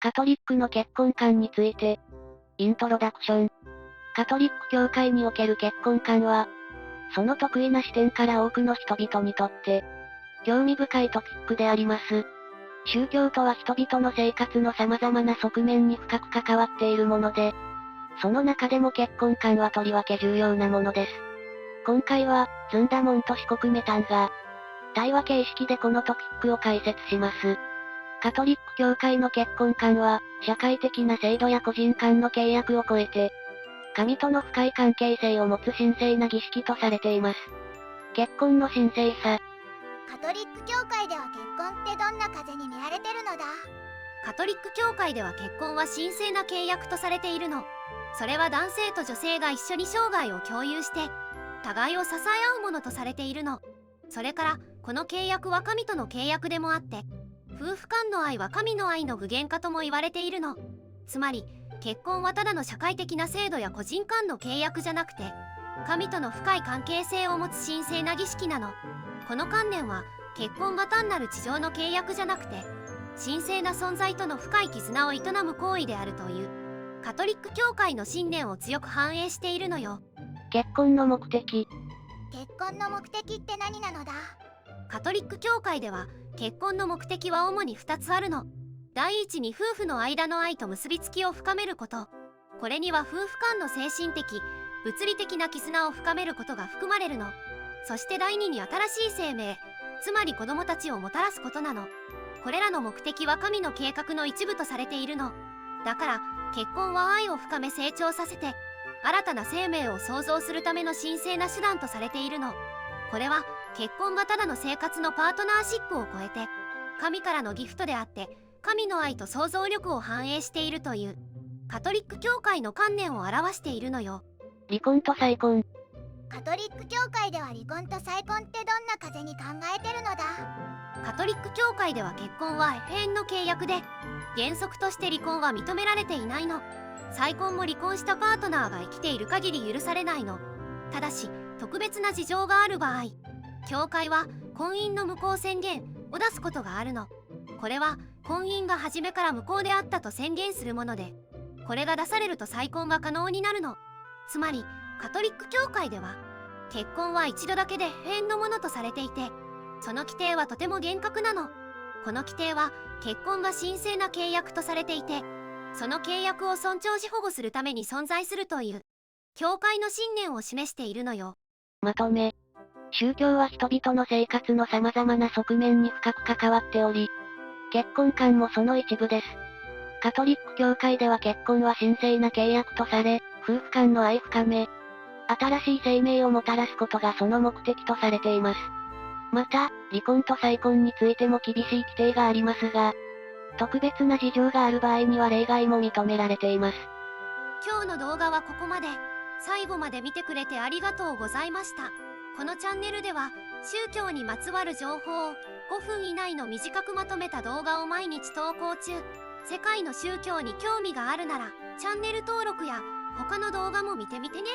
カトリックの結婚観について。イントロダクション。カトリック教会における結婚観は、その得意な視点から多くの人々にとって、興味深いトピックであります。宗教とは人々の生活の様々な側面に深く関わっているもので、その中でも結婚観はとりわけ重要なものです。今回は、ズンダモンと四国メタンが、対話形式でこのトピックを解説します。カトリック教会の結婚観は、社会的な制度や個人間の契約を超えて、神との深い関係性を持つ神聖な儀式とされています。結婚の神聖さ。カトリック教会では結婚ってどんな風に見られてるのだ？カトリック教会では結婚は神聖な契約とされているの。それは男性と女性が一緒に生涯を共有して、互いを支え合うものとされているの。それから、この契約は神との契約でもあって、夫婦間の愛は神の愛の具現化とも言われているの。つまり、結婚はただの社会的な制度や個人間の契約じゃなくて、神との深い関係性を持つ神聖な儀式なの。この観念は、結婚が単なる地上の契約じゃなくて、神聖な存在との深い絆を営む行為であるという、カトリック教会の信念を強く反映しているのよ。結婚の目的。結婚の目的って何なのだ？カトリック教会では、結婚の目的は主に2つあるの。第一に夫婦の間の愛と結びつきを深めること。これには夫婦間の精神的、物理的な絆を深めることが含まれるの。そして第二に新しい生命、つまり子供たちをもたらすことなの。これらの目的は神の計画の一部とされているの。だから、結婚は愛を深め成長させて、新たな生命を創造するための神聖な手段とされているの。これは、結婚がただの生活のパートナーシップを超えて、神からのギフトであって、神の愛と想像力を反映しているという、カトリック教会の観念を表しているのよ。離婚と再婚。カトリック教会では離婚と再婚ってどんな風に考えてるのだ？カトリック教会では結婚は永遠の契約で、原則として離婚は認められていないの。再婚も離婚したパートナーが生きている限り許されないの。ただし、特別な事情がある場合、教会は婚姻の無効宣言を出すことがあるの。これは婚姻が初めから無効であったと宣言するもので、これが出されると再婚が可能になるの。つまり、カトリック教会では、結婚は一度だけで永遠のものとされていて、その規定はとても厳格なの。この規定は、結婚が神聖な契約とされていて、その契約を尊重し保護するために存在するという、教会の信念を示しているのよ。まとめ。宗教は人々の生活の様々な側面に深く関わっており、結婚観もその一部です。カトリック教会では結婚は神聖な契約とされ、夫婦間の愛深め、新しい生命をもたらすことがその目的とされています。また、離婚と再婚についても厳しい規定がありますが、特別な事情がある場合には例外も認められています。今日の動画はここまで。最後まで見てくれてありがとうございました。このチャンネルでは、宗教にまつわる情報を5分以内の短くまとめた動画を毎日投稿中。世界の宗教に興味があるなら、チャンネル登録や他の動画も見てみてね。